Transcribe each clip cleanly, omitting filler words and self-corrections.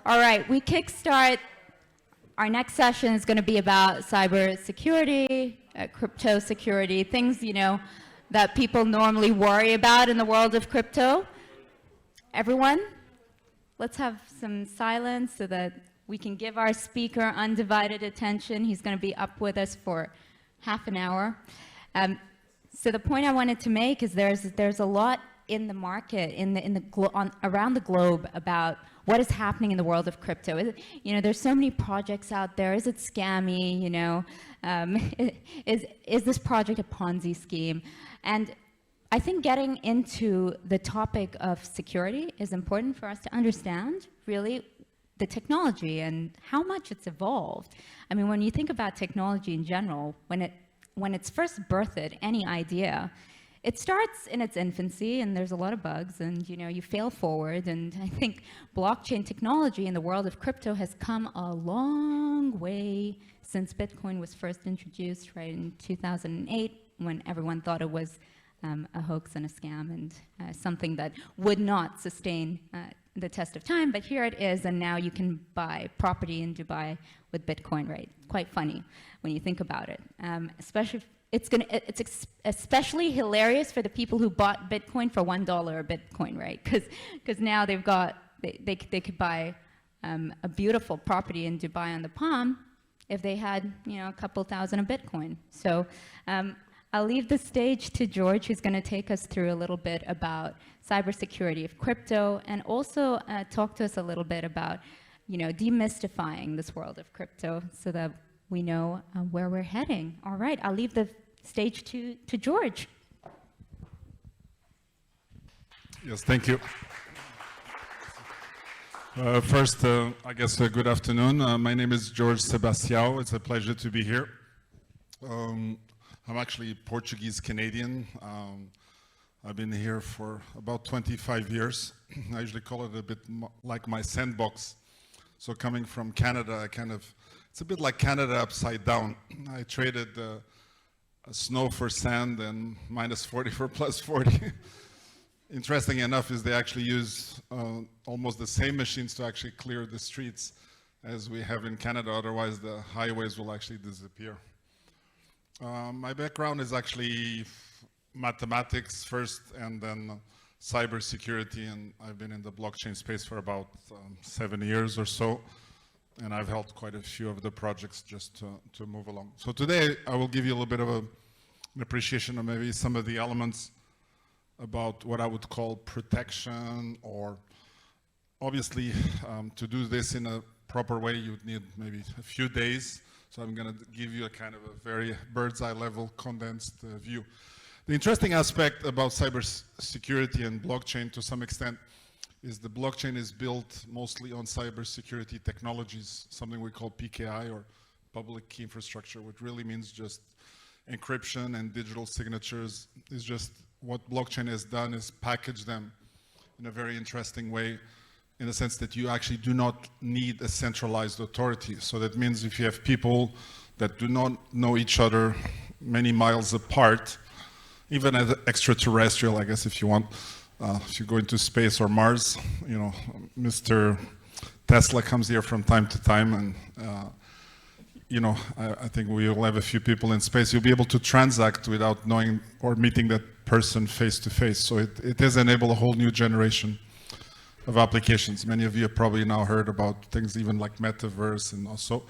All right, we kickstart. Our next session is going to be about cybersecurity, crypto security, things, that people normally worry about in the world of crypto. Everyone, let's have some silence so that we can give our speaker undivided attention. He's going to be up with us for half an hour. So the point I wanted to make is there's a lot in the market, around the globe about what is happening in the world of crypto. There's so many projects out there. Is it scammy? Is this project a Ponzi scheme? And I think getting into the topic of security is important for us to understand really the technology and how much it's evolved. I mean, when you think about technology in general, when it's first birthed, any idea, it starts in its infancy, and there's a lot of bugs, and you fail forward. And I think blockchain technology in the world of crypto has come a long way since Bitcoin was first introduced, right in 2008, when everyone thought it was a hoax and a scam and something that would not sustain the test of time. But here it is, and now you can buy property in Dubai with Bitcoin, right? Quite funny when you think about it, especially. It's especially hilarious for the people who bought Bitcoin for $1 a Bitcoin, right? Because now they could buy a beautiful property in Dubai on the Palm if they had a couple thousand of Bitcoin. So I'll leave the stage to Jeorge, who's going to take us through a little bit about cybersecurity of crypto, and also talk to us a little bit about demystifying this world of crypto so that we know where we're heading. All right, I'll leave the stage to Jeorge. Yes, thank you. First, I guess good afternoon. My name is Jeorge Sabasteo. It's a pleasure to be here. I'm actually Portuguese-Canadian. I've been here for about 25 years. I usually call it a bit like my sandbox. So coming from Canada, it's a bit like Canada upside down. I traded snow for sand and -40 for +40. Interesting enough is they actually use almost the same machines to actually clear the streets as we have in Canada. Otherwise, the highways will actually disappear. My background is actually mathematics first, and then cybersecurity, and I've been in the blockchain space for about 7 years or so. And I've helped quite a few of the projects just to move along. So today, I will give you a little bit of an appreciation of maybe some of the elements about what I would call protection, or obviously, to do this in a proper way, you would need maybe a few days. So I'm going to give you a kind of a very bird's eye level condensed view. The interesting aspect about cybersecurity and blockchain to some extent is the blockchain is built mostly on cybersecurity technologies, something we call PKI, or public key infrastructure, which really means just encryption and digital signatures. Is just what blockchain has done is package them in a very interesting way, in the sense that you actually do not need a centralized authority. So that means if you have people that do not know each other many miles apart, even as extraterrestrial, I guess, if you want, if you go into space or Mars, Mr. Tesla comes here from time to time, and I think we will have a few people in space. You'll be able to transact without knowing or meeting that person face to face. So it has enabled a whole new generation of applications. Many of you have probably now heard about things even like metaverse, and also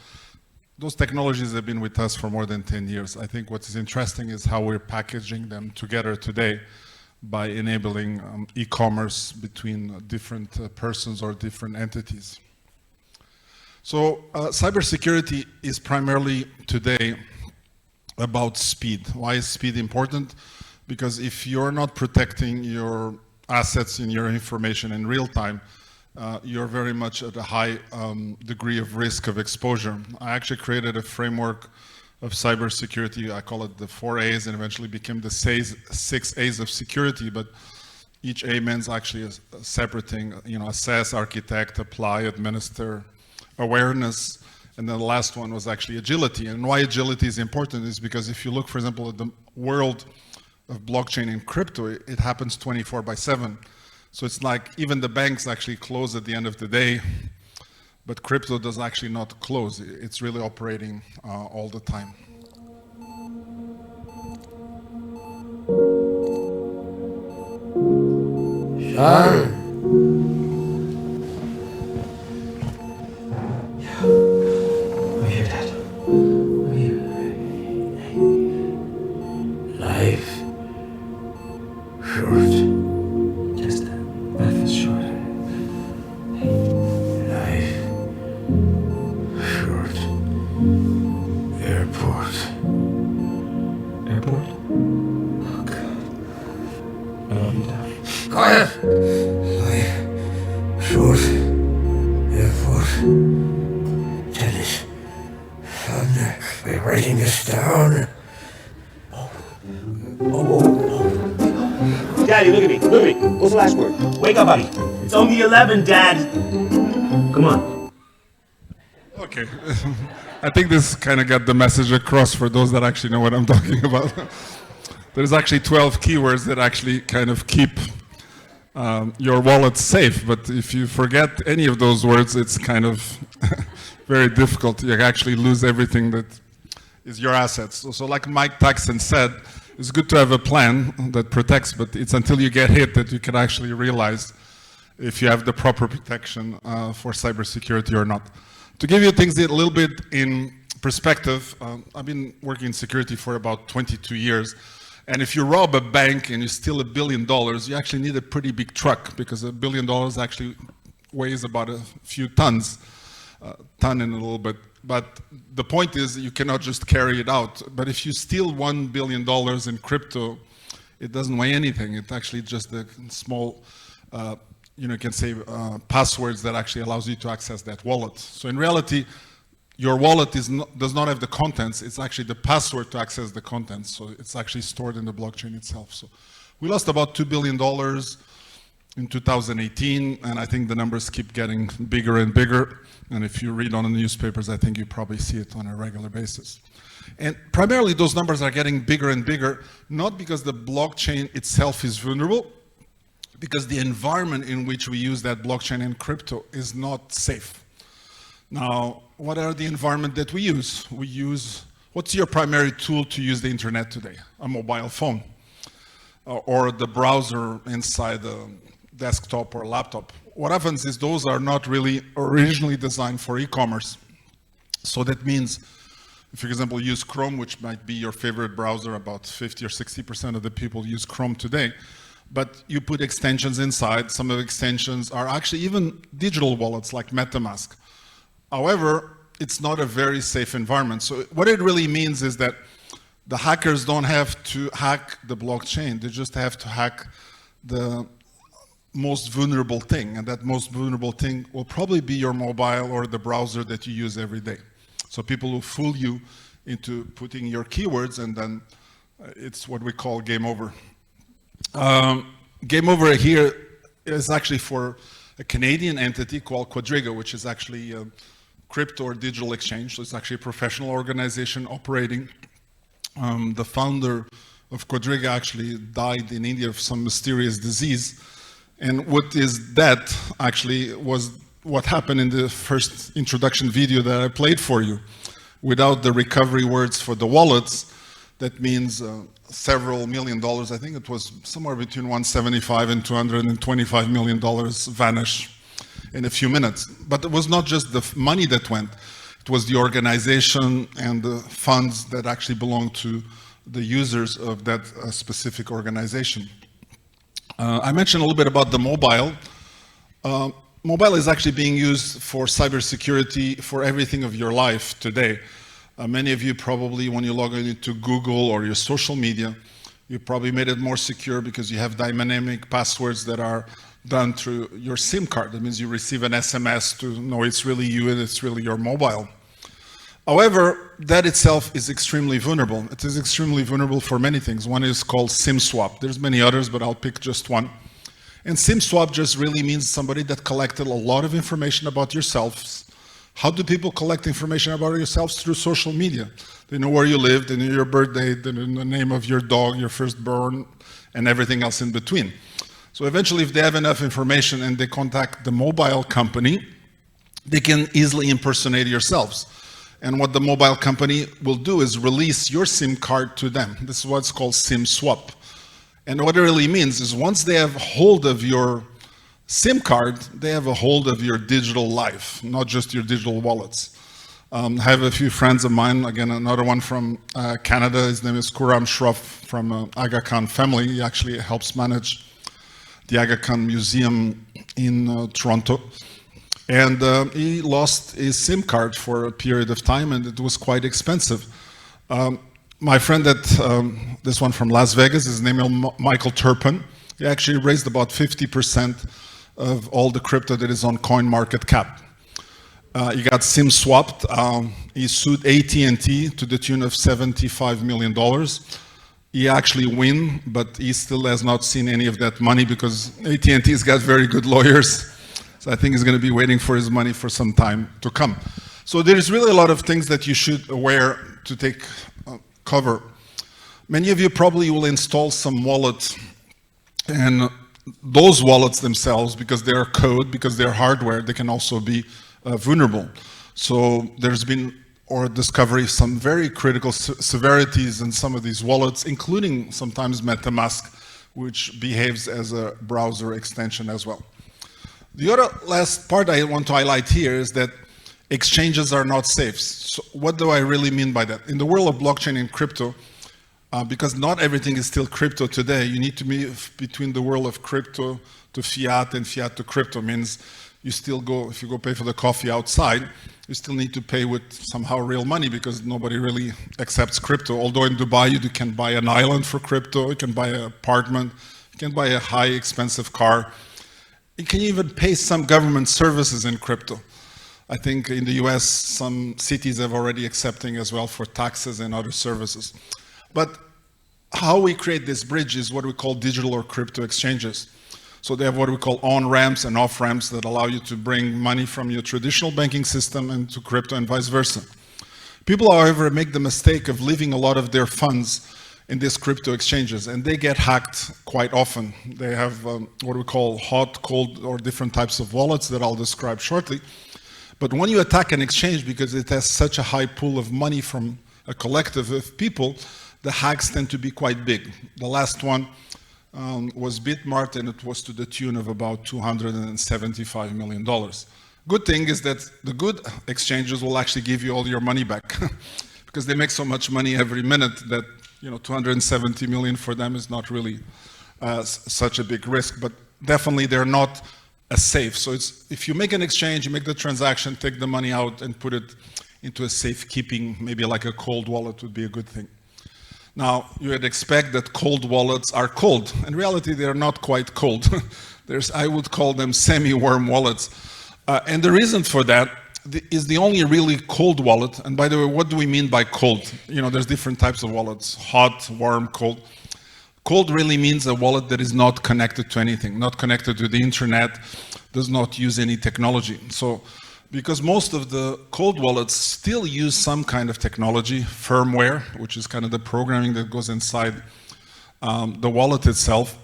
those technologies have been with us for more than 10 years. I think what is interesting is how we're packaging them together today by enabling e-commerce between different persons or different entities. So cybersecurity is primarily today about speed. Why is speed important? Because if you're not protecting your assets and your information in real time, you're very much at a high degree of risk of exposure. I actually created a framework of cybersecurity. I call it the 4 A's, and eventually became the 6 A's of security. But each A means actually a separate thing. Assess, architect, apply, administer, awareness, and then the last one was actually agility. And why agility is important is because if you look, for example, at the world of blockchain and crypto, it happens 24/7. So it's like even the banks actually close at the end of the day. but crypto does actually not close. It's really operating all the time. Sean. We're here, Dad. We're here. Hey. Life. Short. Just that. Life is short. Hey. Life. Short. Airport. Airport? Oh, God. I love you, Dad. Quiet! Life. Short. Airport. Tennis. Thunder. We're writing this down. Daddy, look at me. Look at me. What's the last word? Wake up, buddy. It's only 11, Dad. Come on. Okay. I think this kind of got the message across for those that actually know what I'm talking about. There's actually 12 keywords that actually kind of keep your wallet safe, but if you forget any of those words, it's kind of very difficult. You actually lose everything that is your assets. So like Mike Tyson said, it's good to have a plan that protects, but it's until you get hit that you can actually realize if you have the proper protection for cybersecurity or not. To give you things a little bit in perspective, I've been working in security for about 22 years. And if you rob a bank and you steal $1 billion, you actually need a pretty big truck, because $1 billion actually weighs about a few tons, ton and a little bit. But the point is, you cannot just carry it out. But if you steal $1 billion in crypto, it doesn't weigh anything. It's actually just a small, you can say passwords that actually allows you to access that wallet. So in reality, your wallet does not have the contents. It's actually the password to access the contents. So it's actually stored in the blockchain itself. So we lost about $2 billion in 2018, and I think the numbers keep getting bigger and bigger. And if you read on the newspapers, I think you probably see it on a regular basis. And primarily those numbers are getting bigger and bigger, not because the blockchain itself is vulnerable, because the environment in which we use that blockchain and crypto is not safe. Now, what are the environment that we use? What's your primary tool to use the internet today? A mobile phone, or the browser inside the desktop or laptop. What happens is those are not really originally designed for e-commerce. So that means, if you, for example, use Chrome, which might be your favorite browser, about 50 or 60% of the people use Chrome today, but you put extensions inside. Some of the extensions are actually even digital wallets like MetaMask. However, it's not a very safe environment. So what it really means is that the hackers don't have to hack the blockchain. They just have to hack the most vulnerable thing. And that most vulnerable thing will probably be your mobile or the browser that you use every day. So people will fool you into putting your keywords, and then it's what we call game over. Game over here is actually for a Canadian entity called Quadriga, which is actually a crypto or digital exchange. So it's actually a professional organization operating. The founder of Quadriga actually died in India of some mysterious disease. And what is that actually was what happened in the first introduction video that I played for you. Without the recovery words for the wallets, that means several $1 million. I think it was somewhere between $175 and $225 million vanish in a few minutes. But it was not just the money that went. It was the organization and the funds that actually belonged to the users of that specific organization. I mentioned a little bit about the mobile. Mobile is actually being used for cybersecurity for everything of your life today. Many of you probably, when you log into Google or your social media, you probably made it more secure because you have dynamic passwords that are done through your SIM card. That means you receive an SMS to know it's really you and it's really your mobile. However, that itself is extremely vulnerable. It is extremely vulnerable for many things. One is called SIM swap. There's many others, but I'll pick just one. And SIM swap just really means somebody that collected a lot of information about yourselves. How do people collect information about yourselves? Through social media. They know where you live, they know your birthday, they know the name of your dog, your firstborn, and everything else in between. So eventually, if they have enough information and they contact the mobile company, they can easily impersonate yourselves. And what the mobile company will do is release your SIM card to them. This is what's called SIM swap. And what it really means is once they have hold of your SIM card, they have a hold of your digital life, not just your digital wallets. I have a few friends of mine, again, another one from Canada, his name is Kuram Shroff from Aga Khan family. He actually helps manage the Aga Khan Museum in Toronto. And he lost his SIM card for a period of time, and it was quite expensive. My friend this one from Las Vegas, his name is Michael Turpin. He actually raised about 50% of all the crypto that is on CoinMarketCap. He got SIM swapped. He sued AT&T to the tune of $75 million. He actually win, but he still has not seen any of that money because AT&T's got very good lawyers. So I think he's going to be waiting for his money for some time to come. So there's really a lot of things that you should aware to take cover. Many of you probably will install some wallets, and those wallets themselves, because they're code, because they're hardware, they can also be vulnerable. So there's been, or discovery, some very critical severities in some of these wallets, including sometimes MetaMask, which behaves as a browser extension as well. The other last part I want to highlight here is that exchanges are not safe. So what do I really mean by that? In the world of blockchain and crypto, because not everything is still crypto today, you need to move between the world of crypto to fiat and fiat to crypto. Means you still go, if you go pay for the coffee outside, you still need to pay with somehow real money because nobody really accepts crypto. Although in Dubai you can buy an island for crypto, you can buy an apartment, you can buy a high expensive car. You can even pay some government services in crypto. I think in the US, some cities have already accepting as well for taxes and other services. But how we create this bridge is what we call digital or crypto exchanges. So they have what we call on-ramps and off-ramps that allow you to bring money from your traditional banking system into crypto and vice versa. People, however, make the mistake of leaving a lot of their funds in these crypto exchanges, and they get hacked quite often. They have what we call hot, cold, or different types of wallets that I'll describe shortly. But when you attack an exchange, because it has such a high pool of money from a collective of people, the hacks tend to be quite big. The last one was Bitmart, and it was to the tune of about $275 million. Good thing is that the good exchanges will actually give you all your money back because they make so much money every minute that 270 million for them is not really such a big risk, but definitely they're not as safe. So it's, if you make an exchange, you make the transaction, take the money out and put it into a safekeeping, maybe like a cold wallet would be a good thing. Now, you would expect that cold wallets are cold. In reality, they are not quite cold. I would call them semi-warm wallets. And the reason for that is the only really cold wallet. And by the way, what do we mean by cold? There's different types of wallets, hot, warm, cold. Cold really means a wallet that is not connected to anything, not connected to the internet, does not use any technology. So, because most of the cold wallets still use some kind of technology, firmware, which is kind of the programming that goes inside the wallet itself,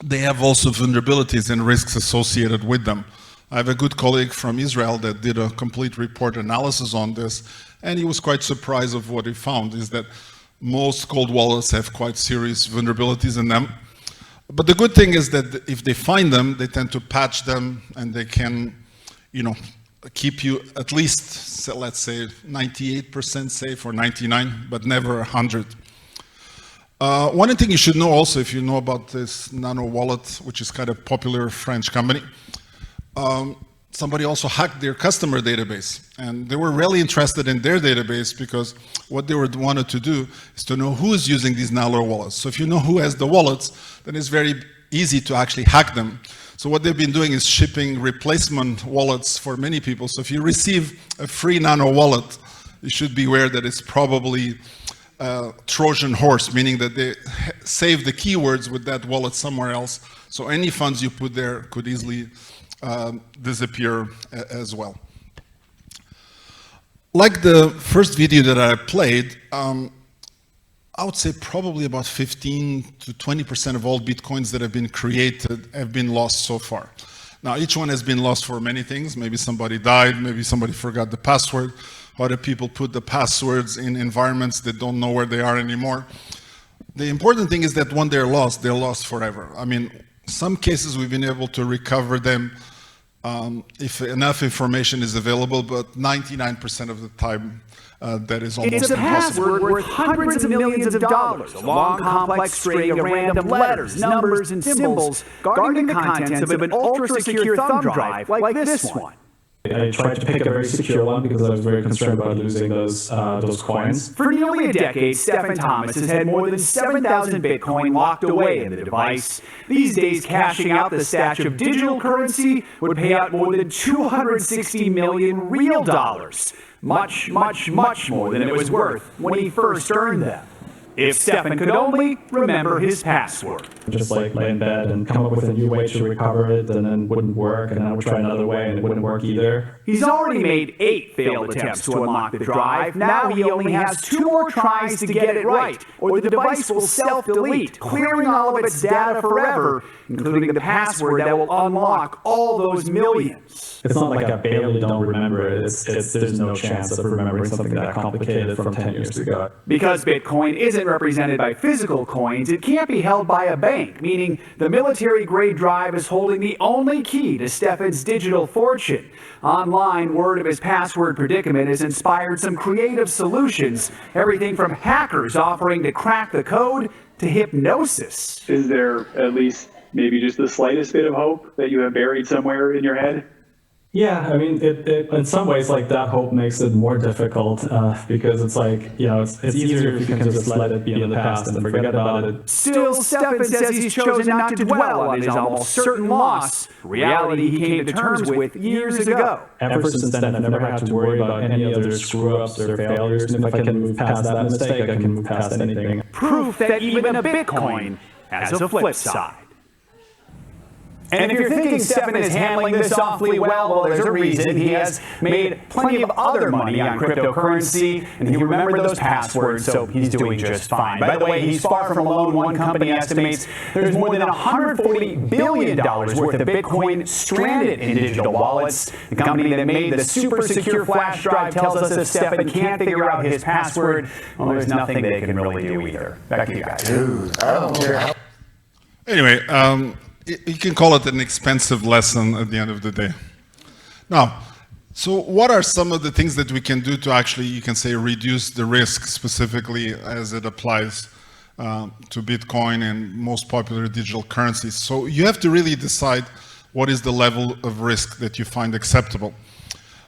they have also vulnerabilities and risks associated with them. I have a good colleague from Israel that did a complete report analysis on this, and he was quite surprised of what he found, is that most cold wallets have quite serious vulnerabilities in them. But the good thing is that if they find them, they tend to patch them, and they can, keep you at least, let's say, 98% safe or 99, but never 100. One thing you should know also, if you know about this Nano wallet, which is kind of popular French company, somebody also hacked their customer database, and they were really interested in their database because what they wanted to do is to know who is using these Nano wallets. So if you know who has the wallets, then it's very easy to actually hack them. So what they've been doing is shipping replacement wallets for many people. So if you receive a free Nano wallet, you should be aware that it's probably Trojan horse, meaning that they save the keywords with that wallet somewhere else. So any funds you put there could easily disappear as well. Like the first video that I played, I would say probably about 15 to 20% of all Bitcoins that have been created have been lost so far. Now, each one has been lost for many things. Maybe somebody died, maybe somebody forgot the password. Other people put the passwords in environments that don't know where they are anymore. The important thing is that when they're lost forever. I mean, some cases we've been able to recover them if enough information is available, but 99% of the time that is almost It's a impossible. password worth hundreds of millions of dollars, a long, complex string of random letters, numbers, and symbols guarding the contents of an ultra-secure thumb drive like this one. I tried to pick a very secure one because I was very concerned about losing those coins. For nearly a decade, Stephen Thomas has had more than 7,000 Bitcoin locked away in the device. These days, cashing out the stash of digital currency would pay out more than 260 million real dollars. Much, much, much more than it was worth when he first earned them. If Stephen could only remember his password. Just like lay in bed and come up with a new way to recover it, and then it wouldn't work, and then I would try another way and it wouldn't work either. He's already made 8 failed attempts to unlock the drive. Now he only has 2 more tries to get it right, or the device will self-delete, clearing all of its data forever, including the password that will unlock all those millions. It's not like I barely don't remember it. There's no chance of remembering something that complicated from 10 years ago. Because Bitcoin isn't represented by physical coins, it can't be held by a bank, meaning the military-grade drive is holding the only key to Stephen's digital fortune. Online, word of his password predicament has inspired some creative solutions, everything from hackers offering to crack the code to hypnosis. Is there at least maybe just the slightest bit of hope that you have buried somewhere in your head? Yeah, I mean, in some ways, like, that hope makes it more difficult because it's like, you know, it's easier if you can just let it be in the past and forget about it. Still, Stephen says he's chosen not to dwell on his almost certain loss, reality he came to terms with years ago. Ever since then, I've never had to worry about any other screw-ups or failures, and if I can move past that mistake, I can move past anything. Proof that even a Bitcoin has a flip side. And if you're thinking Stephen is handling this awfully well, there's a reason. He has made plenty of other money on cryptocurrency, and he remembered those passwords, so he's doing just fine. By the way, he's far from alone. One company estimates there's more than $140 billion worth of Bitcoin stranded in digital wallets. The company that made the super secure flash drive tells us if Stephen can't figure out his password, well, there's nothing they can really do either. Back to you guys. Dude, I don't care how. Anyway, you can call it an expensive lesson at the end of the day. Now, so what are some of the things that we can do to actually, you can say, reduce the risk specifically as it applies to Bitcoin and most popular digital currencies? So you have to really decide what is the level of risk that you find acceptable.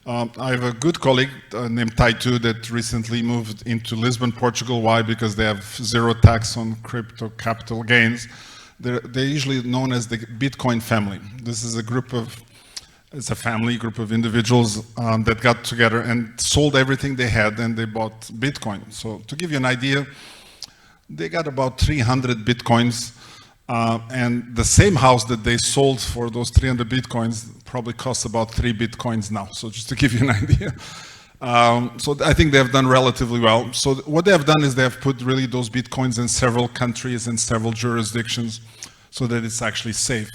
I have a good colleague named Taitu that recently moved into Lisbon, Portugal. Why? Because they have zero tax on crypto capital gains. They're usually known as the Bitcoin family. This is a group of, it's a family group of individuals that got together and sold everything they had and they bought Bitcoin. So to give you an idea, they got about 300 Bitcoins and the same house that they sold for those 300 Bitcoins probably costs about 3 Bitcoins now. So just to give you an idea. So I think they have done relatively well. So what they have done is they have put really those Bitcoins in several countries and several jurisdictions so that it's actually safe,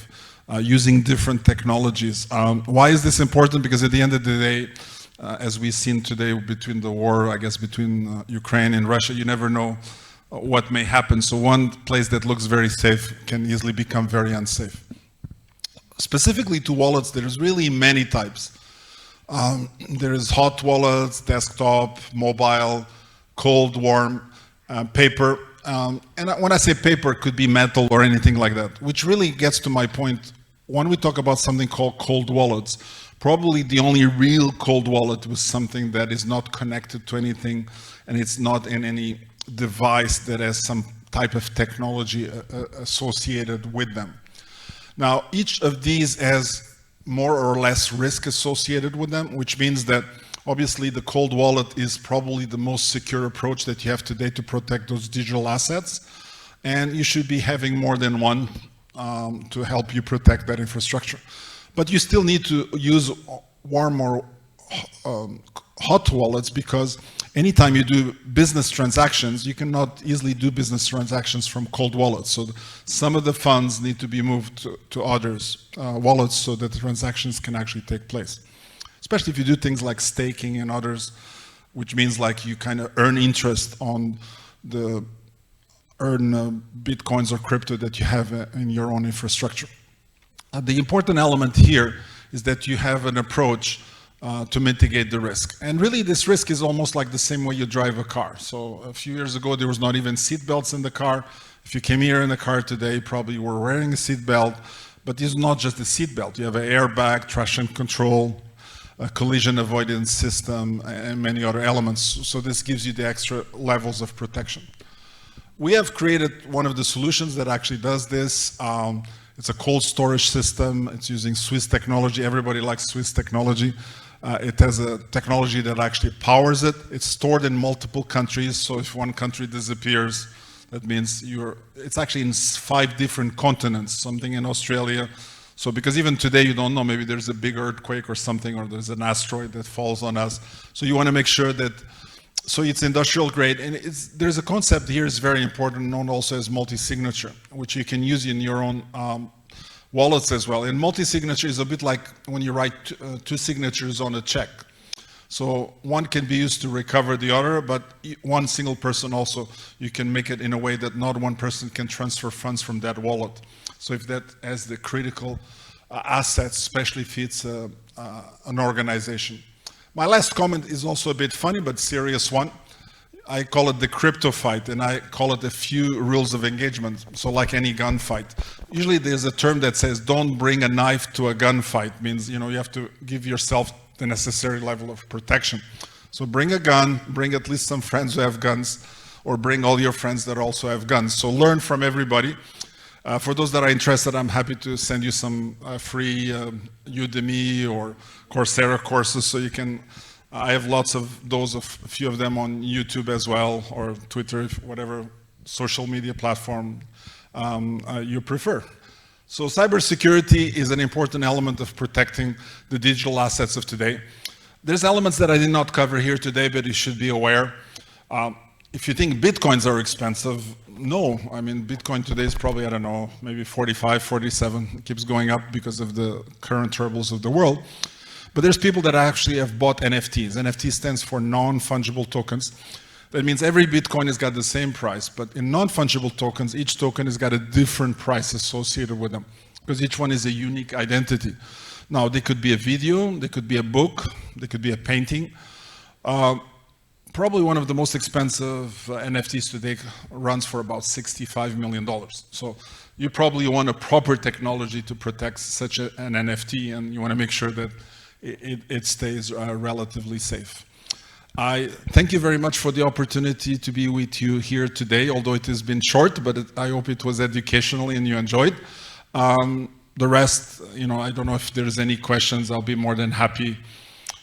using different technologies. Why is this important? Because at the end of the day, as we've seen today between the war, I guess, between Ukraine and Russia, you never know what may happen. So one place that looks very safe can easily become very unsafe. Specifically to wallets, there's really many types. There is hot wallets, desktop, mobile, cold, warm, paper. And when I say paper, it could be metal or anything like that, which really gets to my point. When we talk about something called cold wallets, probably the only real cold wallet was something that is not connected to anything and it's not in any device that has some type of technology associated with them. Now, each of these has more or less risk associated with them, which means that obviously the cold wallet is probably the most secure approach that you have today to protect those digital assets. And you should be having more than one to help you protect that infrastructure. But you still need to use warm or hot wallets because anytime you do business transactions, you cannot easily do business transactions from cold wallets. So some of the funds need to be moved to others' wallets so that the transactions can actually take place. Especially if you do things like staking and others, which means like you kind of earn interest on the bitcoins or crypto that you have in your own infrastructure. The important element here is that you have an approach to mitigate the risk. And really this risk is almost like the same way you drive a car. So a few years ago, there was not even seat belts in the car. If you came here in the car today, probably you were wearing a seat belt, but it's not just the seat belt. You have an airbag, traction control, a collision avoidance system, and many other elements. So this gives you the extra levels of protection. We have created one of the solutions that actually does this. It's a cold storage system. It's using Swiss technology. Everybody likes Swiss technology. It has a technology that actually powers it. It's stored in multiple countries. So if one country disappears, that means it's actually in 5 different continents, something in Australia. So because even today you don't know, maybe there's a big earthquake or something, or there's an asteroid that falls on us. So you want to make sure that, so it's industrial grade. And there's a concept here is very important, known also as multi-signature, which you can use in your own wallets as well. And multi-signature is a bit like when you write 2 signatures on a check. So one can be used to recover the other, but one single person also, you can make it in a way that not one person can transfer funds from that wallet. So if that has the critical assets, especially if it's an organization. My last comment is also a bit funny, but serious one. I call it the crypto fight, and I call it a few rules of engagement. So like any gunfight. Usually there's a term that says, don't bring a knife to a gunfight. Means, you have to give yourself the necessary level of protection. So bring a gun, bring at least some friends who have guns, or bring all your friends that also have guns. So learn from everybody. For those that are interested, I'm happy to send you some free Udemy or Coursera courses, so you can, I have lots of those, a few of them on YouTube as well, or Twitter, whatever social media platform you prefer. So cybersecurity is an important element of protecting the digital assets of today. There's elements that I did not cover here today, but you should be aware. If you think Bitcoins are expensive, no. I mean, Bitcoin today is probably, I don't know, maybe 45, 47. It keeps going up because of the current troubles of the world. But there's people that actually have bought NFTs. NFT stands for non-fungible tokens. That means every Bitcoin has got the same price, but in non-fungible tokens, each token has got a different price associated with them, because each one is a unique identity. Now, they could be a video, they could be a book, they could be a painting. Probably one of the most expensive NFTs today runs for about $65 million. So you probably want a proper technology to protect such an NFT, and you want to make sure that it stays relatively safe. I thank you very much for the opportunity to be with you here today, although it has been short, but I hope it was educational and you enjoyed. The rest, I don't know if there's any questions. I'll be more than happy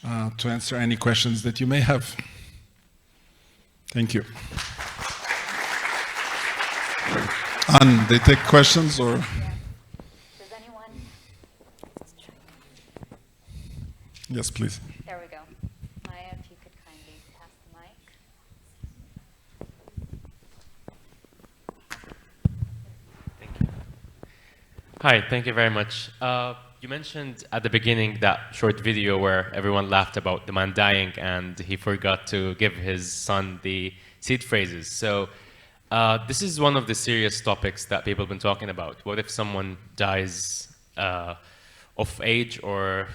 to answer any questions that you may have. Thank you. Anne, they take questions or? Does anyone? Let's check. Yes, please. There we go. Maya, if you could kindly pass the mic. Thank you. Hi, thank you very much. You mentioned at the beginning that short video where everyone laughed about the man dying and he forgot to give his son the seed phrases. So this is one of the serious topics that people have been talking about. What if someone dies of age or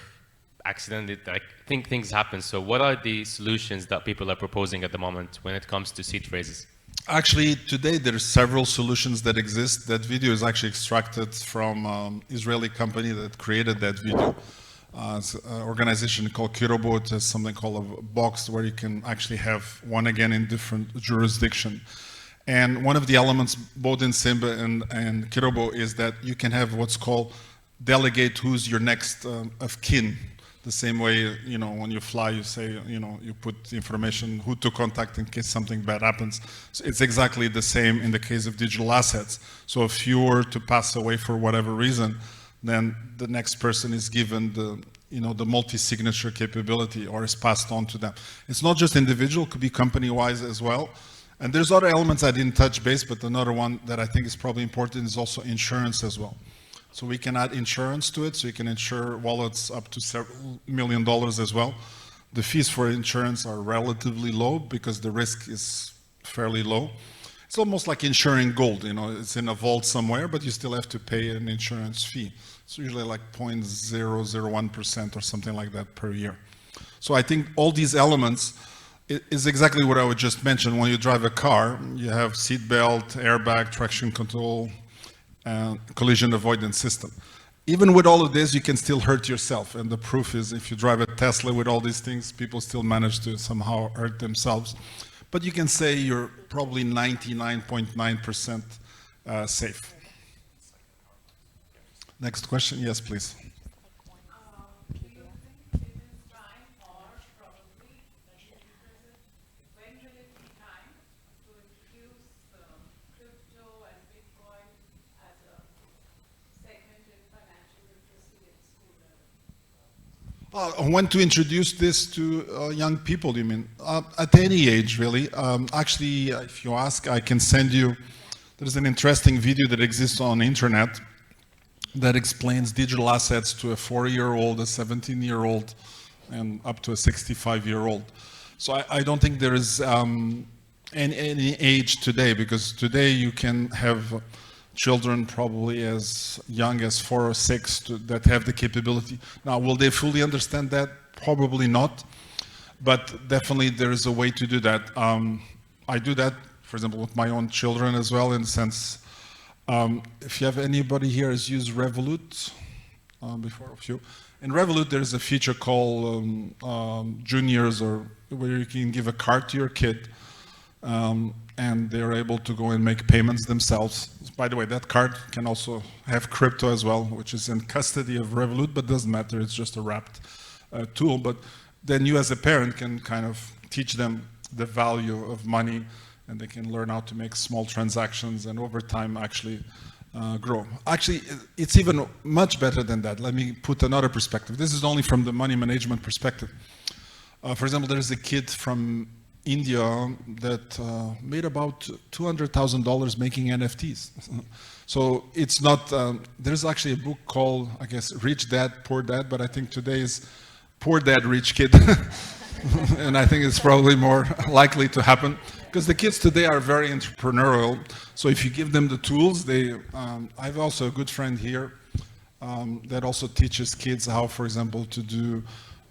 accidentally? I think things happen. So what are the solutions that people are proposing at the moment when it comes to seed phrases? Actually, today there are several solutions that exist. That video is actually extracted from an Israeli company that created that video. It's an organization called Kirobo. It has something called a box where you can actually have one again in different jurisdiction. And one of the elements, both in Simba and Kirobo, is that you can have what's called delegate who's your next of kin. The same way, when you fly, you say, you put information who to contact in case something bad happens. So it's exactly the same in the case of digital assets. So if you were to pass away for whatever reason, then the next person is given the multi-signature capability, or is passed on to them. It's not just individual, it could be company-wise as well. And there's other elements I didn't touch base, but another one that I think is probably important is also insurance as well. So we can add insurance to it, so you can insure wallets up to several $1 million as well. The fees for insurance are relatively low because the risk is fairly low. It's almost like insuring gold, it's in a vault somewhere, but you still have to pay an insurance fee. It's usually like 0.001% or something like that per year. So I think all these elements is exactly what I would just mention. When you drive a car, you have seat belt, airbag, traction control, collision avoidance system. Even with all of this, you can still hurt yourself. And the proof is if you drive a Tesla with all these things, people still manage to somehow hurt themselves. But you can say you're probably 99.9% safe. Next question. Yes, please. When to introduce this to young people, you mean? At any age, really. Actually, if you ask, I can send you, there's an interesting video that exists on the internet that explains digital assets to a 4-year-old, a 17-year-old, and up to a 65-year-old. So I don't think there is any age today, because today you can have children probably as young as 4 or 6 that have the capability. Now, will they fully understand that? Probably not, but definitely there is a way to do that. I do that, for example, with my own children as well, in the sense, if you have anybody here has used Revolut, before a few, in Revolut there's a feature called Juniors, or where you can give a card to your kid, and they're able to go and make payments themselves. By the way, that card can also have crypto as well, which is in custody of Revolut, but doesn't matter, it's just a wrapped tool. But then you as a parent can kind of teach them the value of money, and they can learn how to make small transactions, and over time actually grow. Actually, it's even much better than that. Let me put another perspective. This is only from the money management perspective. For example, there's a kid from India that made about $200,000 making NFTs. So it's not, there's actually a book called, I guess, Rich Dad, Poor Dad, but I think today is Poor Dad, Rich Kid. And I think it's probably more likely to happen, because the kids today are very entrepreneurial. So if you give them the tools, I have also a good friend here that also teaches kids how, for example, to do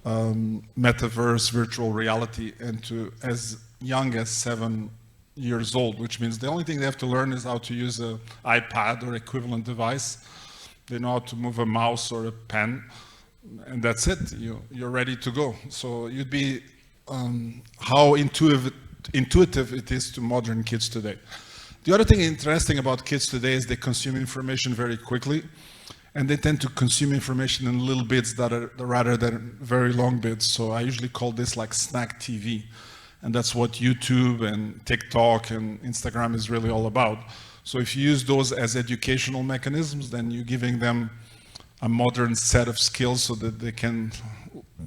metaverse, virtual reality, and to as young as 7 years old, which means the only thing they have to learn is how to use an iPad or equivalent device. They know how to move a mouse or a pen, and that's it. You're ready to go. So you'd be how intuitive it is to modern kids today. The other thing interesting about kids today is they consume information very quickly. And they tend to consume information in little bits rather than very long bits. So I usually call this like snack TV. And that's what YouTube and TikTok and Instagram is really all about. So if you use those as educational mechanisms, then you're giving them a modern set of skills so that they can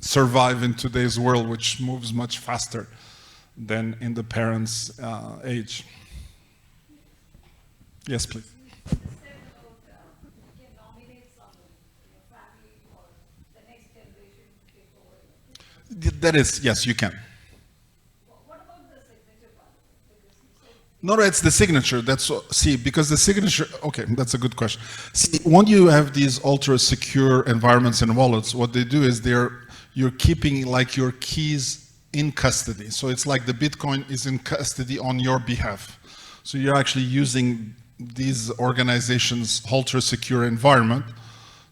survive in today's world, which moves much faster than in the parents' age. Yes, please. That is, yes, you can. What about the signature part? No, it's the signature. See, because the signature, okay, that's a good question. See, when you have these ultra secure environments and wallets, what they do is you're keeping like your keys in custody. So it's like the Bitcoin is in custody on your behalf. So you're actually using these organizations' ultra secure environment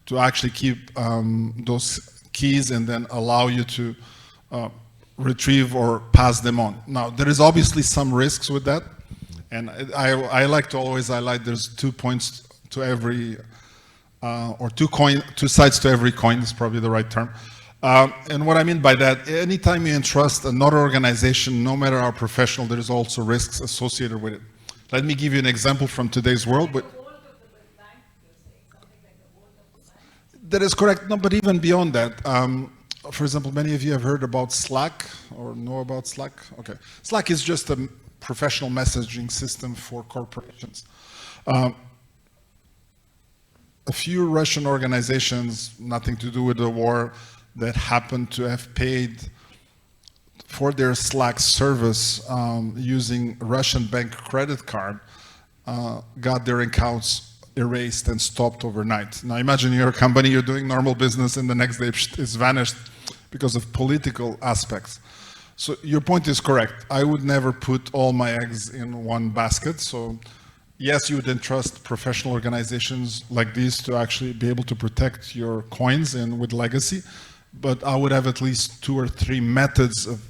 to actually keep those keys and then allow you to retrieve or pass them on. Now, there is obviously some risks with that, and I like to always highlight there's 2 points to every, or two sides to every coin is probably the right term. And what I mean by that, anytime you entrust another organization, no matter how professional, there is also risks associated with it. Let me give you an example from today's world. But That is correct. No, but even beyond that, for example, many of you have heard about Slack or know about Slack. Okay, Slack is just a professional messaging system for corporations. A few Russian organizations, nothing to do with the war, that happened to have paid for their Slack service using Russian bank credit card, got their accounts erased and stopped overnight. Now imagine you're a company, you're doing normal business, and the next day it's vanished because of political aspects. So your point is correct. I would never put all my eggs in one basket. So yes, you would entrust professional organizations like these to actually be able to protect your coins and with legacy, but I would have at least 2 or 3 methods of,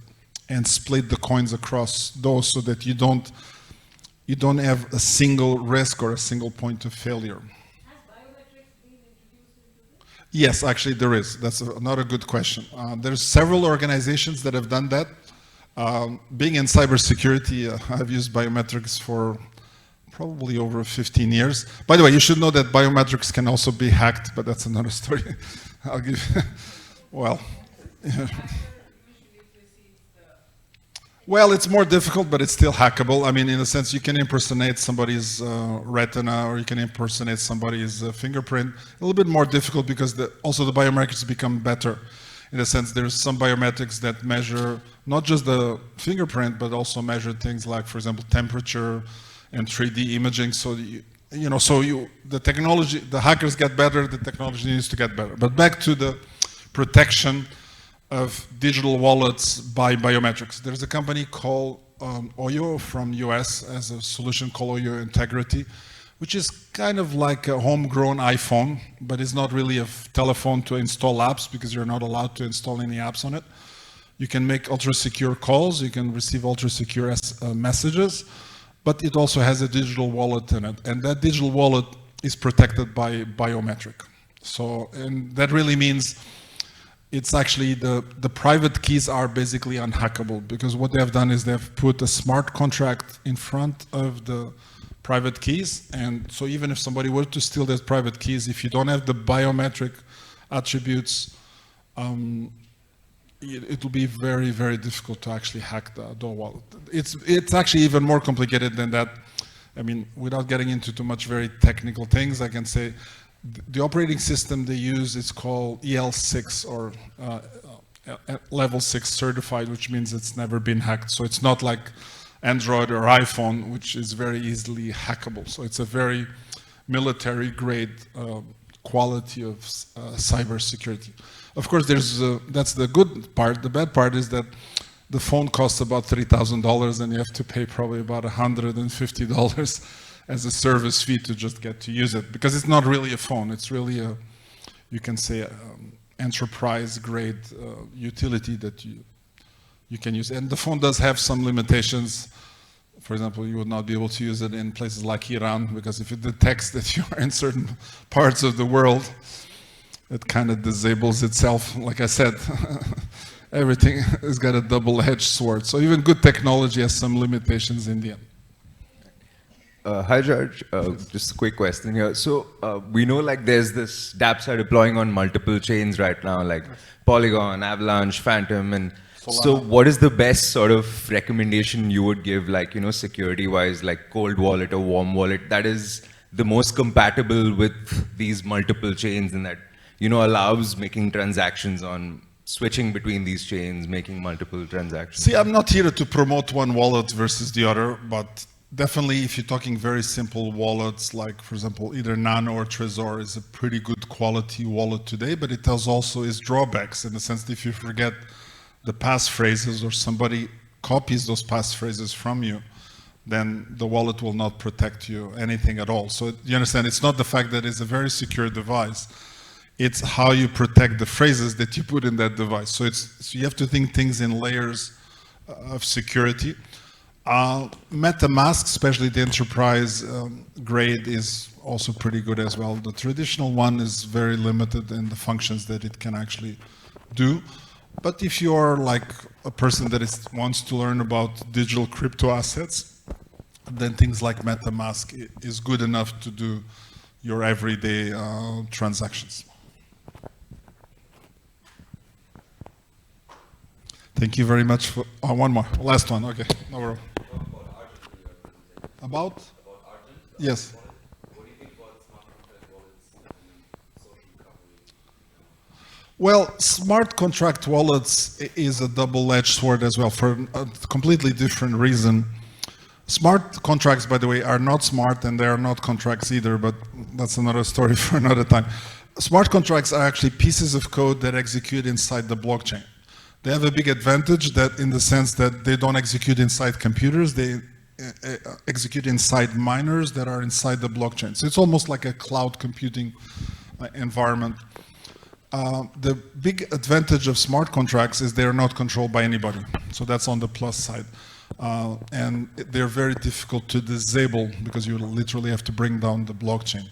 and split the coins across those so that you don't have a single risk or a single point of failure. Yes, actually there is. That's another good question. There's several organizations that have done that. Being in cybersecurity, I've used biometrics for probably over 15 years. By the way, you should know that biometrics can also be hacked, but that's another story. I'll give you, well. Well, it's more difficult, but it's still hackable. I mean, in a sense, you can impersonate somebody's retina, or you can impersonate somebody's fingerprint. A little bit more difficult because also the biometrics become better. In a sense, there's some biometrics that measure not just the fingerprint, but also measure things like, for example, temperature and 3D imaging. So the technology, the hackers get better, the technology needs to get better. But back to the protection of digital wallets by biometrics. There's a company called Oyo from US as a solution called Oyo Integrity, which is kind of like a homegrown iPhone, but it's not really a telephone to install apps because you're not allowed to install any apps on it. You can make ultra-secure calls, you can receive ultra-secure messages, but it also has a digital wallet in it, and that digital wallet is protected by biometric. So, and that really means it's actually the private keys are basically unhackable, because what they have done is they've put a smart contract in front of the private keys, and so even if somebody were to steal those private keys, if you don't have the biometric attributes, it will be very, very difficult to actually hack the wallet. It's actually even more complicated than that. I mean, without getting into too much very technical things, I can say the operating system they use is called EL6 or level 6 certified, which means it's never been hacked. So it's not like Android or iPhone, which is very easily hackable. So it's a very military grade quality of cybersecurity. Of course, that's the good part. The bad part is that the phone costs about $3,000 and you have to pay probably about $150 as a service fee to just get to use it, because it's not really a phone. It's really a, you can say, enterprise grade utility that you can use. And the phone does have some limitations. For example, you would not be able to use it in places like Iran, because if it detects that you are in certain parts of the world, it kind of disables itself. Like I said, everything has got a double-edged sword. So even good technology has some limitations in the end. Hi, George. Just a quick question here. So we know like there's this dApps are deploying on multiple chains right now, like Polygon, Avalanche, Phantom, and so what is the best sort of recommendation you would give, like, you know, security-wise, like cold wallet or warm wallet, that is the most compatible with these multiple chains and that, you know, allows making transactions on switching between these chains, making multiple transactions? See, I'm not here to promote one wallet versus the other, but definitely if you're talking very simple wallets, like for example, either Nano or Trezor is a pretty good quality wallet today, but it has also its drawbacks in the sense that if you forget the passphrases or somebody copies those passphrases from you, then the wallet will not protect you anything at all. So you understand, it's not the fact that it's a very secure device, it's how you protect the phrases that you put in that device. So you have to think things in layers of security. MetaMask, especially the enterprise grade, is also pretty good as well. The traditional one is very limited in the functions that it can actually do. But if you are like a person that wants to learn about digital crypto assets, then things like MetaMask is good enough to do your everyday transactions. Thank you very much for, one more, last one, okay. No worries. About? Yes. Well, smart contract wallets is a double-edged sword as well for a completely different reason. Smart contracts, by the way, are not smart and they are not contracts either, but that's another story for another time. Smart contracts are actually pieces of code that execute inside the blockchain. They have a big advantage that in the sense that they don't execute inside computers, they execute inside miners that are inside the blockchain. So it's almost like a cloud computing environment. The big advantage of smart contracts is they're not controlled by anybody. So that's on the plus side. And they're very difficult to disable because you literally have to bring down the blockchain.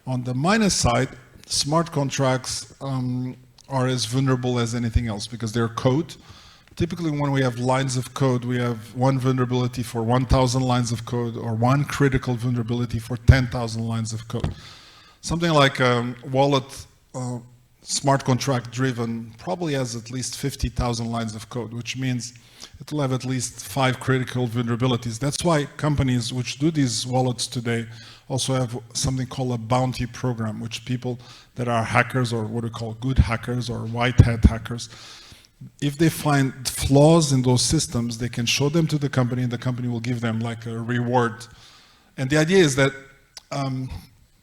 On the minus side, smart contracts are as vulnerable as anything else because they're code. Typically when we have lines of code, we have one vulnerability for 1,000 lines of code or one critical vulnerability for 10,000 lines of code. Something like wallet smart contract driven probably has at least 50,000 lines of code, which means it will have at least 5 critical vulnerabilities. That's why companies which do these wallets today also have something called a bounty program, which people that are hackers or what we call good hackers or white hat hackers, if they find flaws in those systems, they can show them to the company and the company will give them like a reward. And the idea is that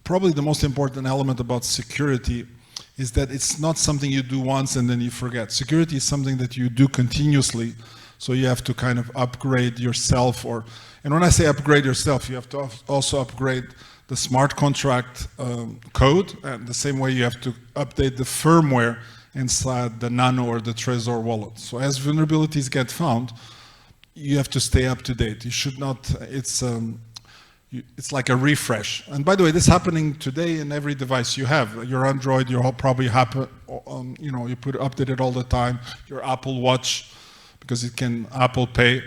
probably the most important element about security is that it's not something you do once and then you forget. Security is something that you do continuously, so you have to kind of upgrade yourself. And when I say upgrade yourself, you have to also upgrade the smart contract code, and the same way you have to update the firmware inside the Nano or the Trezor wallet. So as vulnerabilities get found, you have to stay up to date. You should not, it's like a refresh. And by the way, this is happening today in every device you have. Your Android, you probably happen, you put updated all the time. Your Apple Watch, because it can Apple Pay.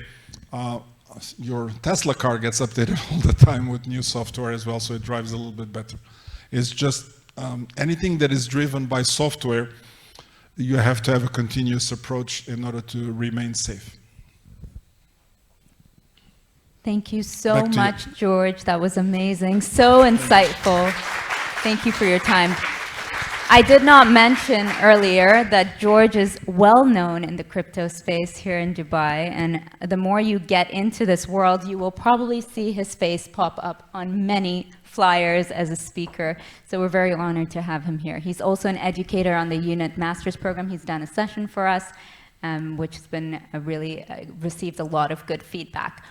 Your Tesla car gets updated all the time with new software as well, so it drives a little bit better. It's just anything that is driven by software, you have to have a continuous approach in order to remain safe. Thank you so much, Jeorge. That was amazing. So insightful. Thank you for your time. I did not mention earlier that Jeorge is well known in the crypto space here in Dubai, and the more you get into this world, you will probably see his face pop up on many flyers as a speaker. So we're very honored to have him here. He's also an educator on the Unit Master's Program. He's done a session for us, which has been really received a lot of good feedback.